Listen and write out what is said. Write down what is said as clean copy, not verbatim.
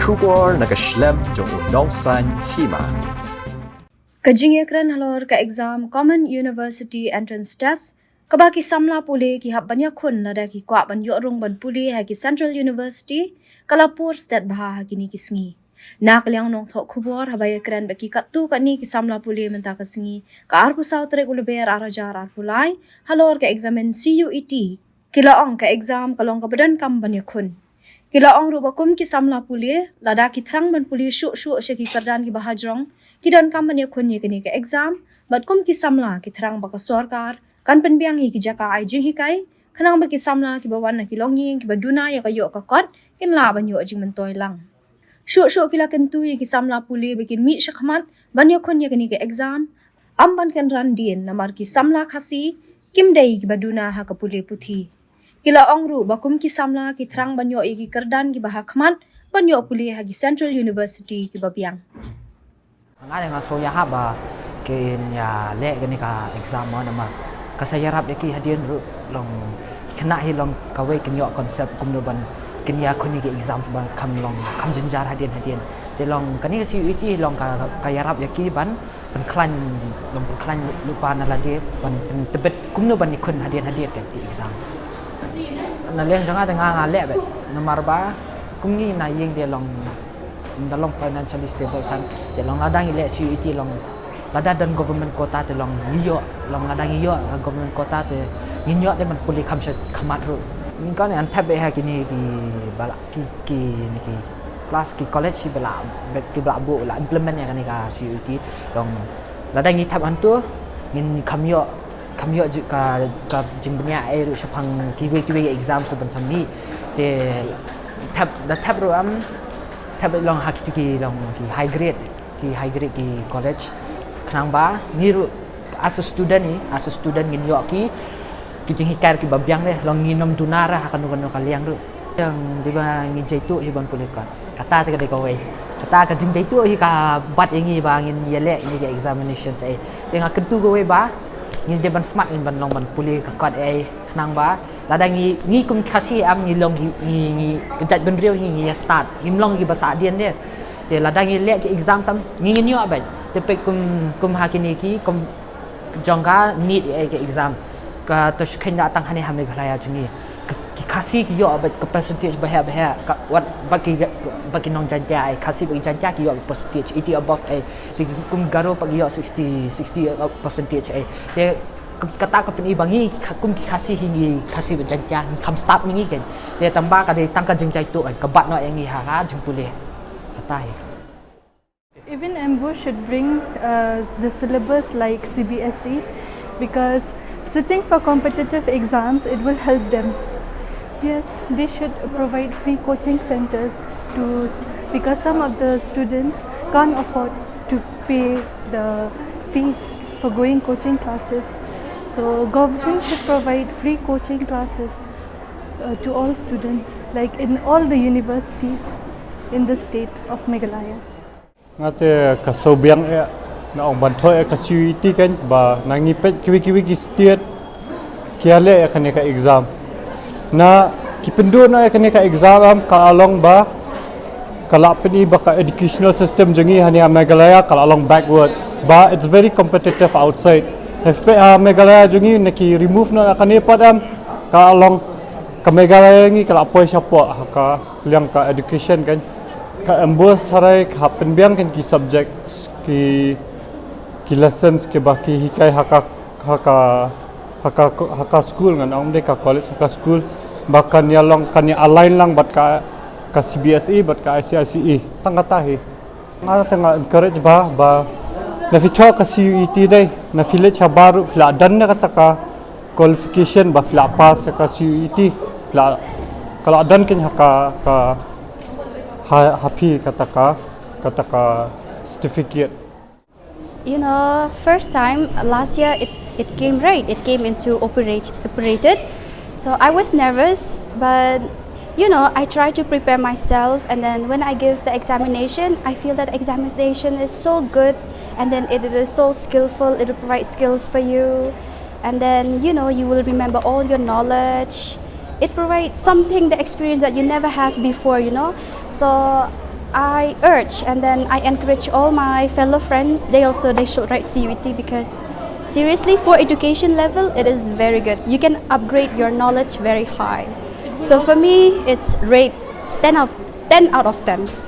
Kubor nagaslem jong unongsan Hima. Kajingekran halor ka exam Common University Entrance Test kabaki samla puli ki hab banya khun lada ki kwa ban yorong ban puli ha ki Central University Kalapur State Baha ha kini kisngi nak liang nong thok khubor habaya kran baki kattu kani ki samla puli menta kasngi ka arku sautre gulber arajar ar pulai halor ka examen CUET kila ong ka exam kalong ka badan kam banya khun kila ong rubakum ki samla puli lada ki thrang ban puli shu sheki kardan ki bahajrong ki don kam banya khun ni kini ka exam batkum ki samla ki thrang baka Sorkar kan Pynbiang ki Jaka ai Jinghikai khanang ba ki samla ki bawan na ki longing ki baduna ya kayo ka kot kin la ban yo jing mentoy lang shu kila kentu ki samla puli bikin mi shakmat ban yo khun ya kini ka exam amban kan ran din namar ki samla khasi kim dei ki baduna ha ka puli puthi kila ongru bakum ki samla ki thrang ban yo ki kardan ki bahakmat ban yo puli ha ki Central University ki babiang ngada nga so ya haba kin ya le kini ka exam mo namar kasayarap deki hadian ru long kena hi long kawe kin yo konsep kumnoban kin ya khuni ke exam ban kam long kam jinjar hadian de long kani ka CUET long ka yarap yaki ban klan long klan lupa na lade ban tebet kumnoban ni khun hadian de di exams na leng janga nga le be nomor ba kumni na yeng de long dalong financially stable kan de long ladang ile CUET long lada dan government kota te long ngiyo long ladang ngiyo government kota te ngiyo de man puli kam khamat ru min kan an thabe ha kini ki bala ki ni ki class ki college si bala ki bala bu la implement ya kan ka CUET long ladang ngi thab antu ngin kamyo ju ka jimbnya ai ru sapang kiwe exam saban samni te thab ru am thab long ha ki long ki high grade ki college Tangba ni ru as a student ngin yo ki Jinghikai ki Pynbiang le long nginom dunara akan kaliang ru yang diba ngi jaitu hiban pulikan kata te ka wei kata ka jing jaitu hi ka bat ingi ba ngin yele ni ke examinations ai tenga kentu go wei ba ngin de ban smart in ban long ban puli ka kot ai Tangba lada ngi kum khasi am ngi long ngi kejat ben riu ngi start ngim long gi bahasa dian de de lada ngi le ke exam sam ngi nyo ba Tepek kum hakini ki kum jongga need ke exam ka toshken datang hani hame ghalaya jungi ki khasi ki yo abet ka percentage bahaya ka what bagi nong janja ai khasi bagi janja ki yo percentage 80 above ai di kum garo pagi yo 60 percentage ai de kata ka peni bangi kum ki khasi hingi khasi janja kam start mingi kan de tamba ka de tangka jingjai tu ai ka bat no yangi ha jing pulih kata hai. Even MBO should bring the syllabus like CBSE because sitting for competitive exams, it will help them. Yes, they should provide free coaching centers because some of the students can't afford to pay the fees for going coaching classes. So government should provide free coaching classes to all students, like in all the universities in the state of Meghalaya. Ngate ka sobiang na ong bantoy ka CUET kan ba nangipet kiwi ki state kiale kan ka exam na kipendu na kan ka exam ka along ba kala peni ba ka educational system jengi hani Meghalaya kala along backwards ba it's very competitive outside FP Meghalaya jengi naki remove na kan padam ka along ka Meghalaya ngi kala poi siapa ka liang ka education kan ka embos sarai ka Pynbiang kan ki subjects ki lessons ke baki hikai haka school ngan ong de ka college haka school bahkan ya long kan ya align lang bat ka CBSE bat ka ICICE tangata hi ngara tanga encourage ba na fitwa ka CUET dai na village baru fla dan na kata ka qualification ba fla pass ka CUET fla kalau dan kan haka happy kata ka certificate. You know, first time last year it came right. It came into operated. So I was nervous, but you know, I tried to prepare myself, and then when I give the examination, I feel that examination is so good, and then it is so skillful. It will provide skills for you, and then you know, you will remember all your knowledge. It provides something, the experience that you never have before, you know. So I urge and then I encourage all my fellow friends, they should write CUET because seriously for education level it is very good. You can upgrade your knowledge very high. So for me it's rate 10 out of 10.